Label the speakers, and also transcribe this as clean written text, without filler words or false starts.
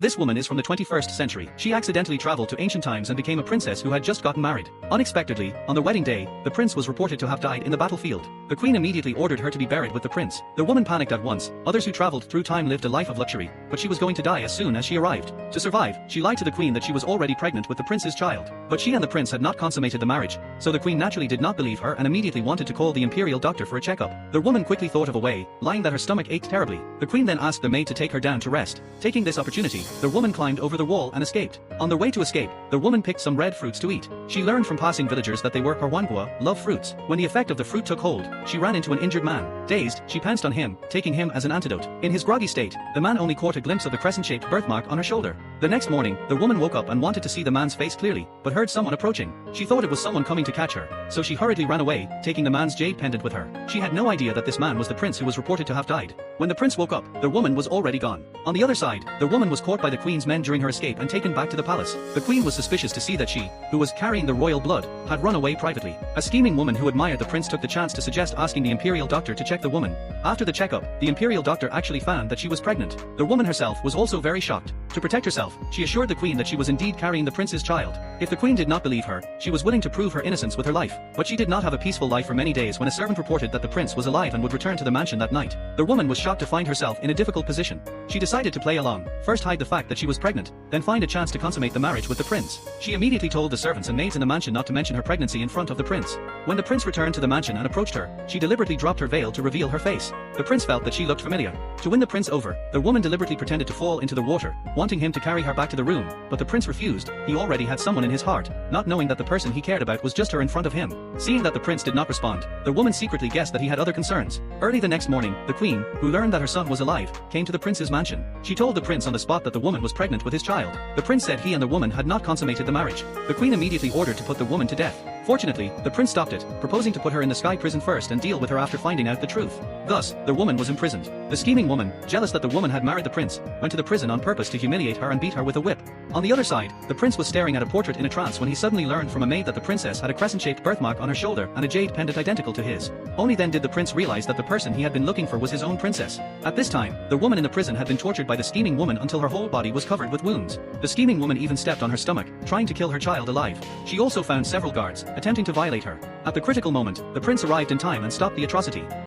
Speaker 1: This woman is from the 21st century. She accidentally traveled to ancient times and became a princess who had just gotten married. Unexpectedly, on the wedding day, the prince was reported to have died in the battlefield. The queen immediately ordered her to be buried with the prince. The woman panicked at once. Others who traveled through time lived a life of luxury, but she was going to die as soon as she arrived. To survive, she lied to the queen that she was already pregnant with the prince's child. But she and the prince had not consummated the marriage, so the queen naturally did not believe her and immediately wanted to call the imperial doctor for a checkup. The woman quickly thought of a way, lying that her stomach ached terribly. The queen then asked the maid to take her down to rest. Taking this opportunity, the woman climbed over the wall and escaped. On their way to escape, the woman picked some red fruits to eat. She learned from passing villagers that they were Harwangwa, love fruits. When the effect of the fruit took hold, she ran into an injured man. Dazed, she pounced on him, taking him as an antidote. In his groggy state, the man only caught a glimpse of the crescent-shaped birthmark on her shoulder. The next morning, the woman woke up and wanted to see the man's face clearly, but heard someone approaching. She thought it was someone coming to catch her, so she hurriedly ran away, taking the man's jade pendant with her. She had no idea that this man was the prince who was reported to have died. When the prince woke up, the woman was already gone. On the other side, the woman was caught by the queen's men during her escape and taken back to the palace. The queen was suspicious to see that she, who was carrying the royal blood, had run away privately. A scheming woman who admired the prince took the chance to suggest asking the imperial doctor to check the woman. After the checkup, the imperial doctor actually found that she was pregnant. The woman herself was also very shocked. To protect herself, she assured the queen that she was indeed carrying the prince's child. If the queen did not believe her, she was willing to prove her innocence with her life. But she did not have a peaceful life for many days when a servant reported that the prince was alive and would return to the mansion that night. The woman was shocked to find herself in a difficult position. She decided to play along, first hide the fact that she was pregnant, then find a chance to consummate the marriage with the prince. She immediately told the servants and maids in the mansion not to mention her pregnancy in front of the prince. When the prince returned to the mansion and approached her, she deliberately dropped her veil to reveal her face. The prince felt that she looked familiar. To win the prince over, the woman deliberately pretended to fall into the water, wanting him to carry her back to the room, but the prince refused. He already had someone in his heart, not knowing that the person he cared about was just her in front of him. Seeing that the prince did not respond, the woman secretly guessed that he had other concerns. Early the next morning, the queen, who learned that her son was alive, came to the prince's mansion. She told the prince on the spot that the woman was pregnant with his child. The prince said he and the woman had not consummated the marriage. The queen immediately ordered to put the woman to death. Fortunately, the prince stopped it, proposing to put her in the sky prison first and deal with her after finding out the truth. Thus, the woman was imprisoned. The scheming woman, jealous that the woman had married the prince, went to the prison on purpose to humiliate her and beat her with a whip. On the other side, the prince was staring at a portrait in a trance when he suddenly learned from a maid that the princess had a crescent-shaped birthmark on her shoulder and a jade pendant identical to his. Only then did the prince realize that the person he had been looking for was his own princess. At this time, the woman in the prison had been tortured by the scheming woman until her whole body was covered with wounds. The scheming woman even stepped on her stomach, trying to kill her child alive. She also found several guards, attempting to violate her. At the critical moment, the prince arrived in time and stopped the atrocity.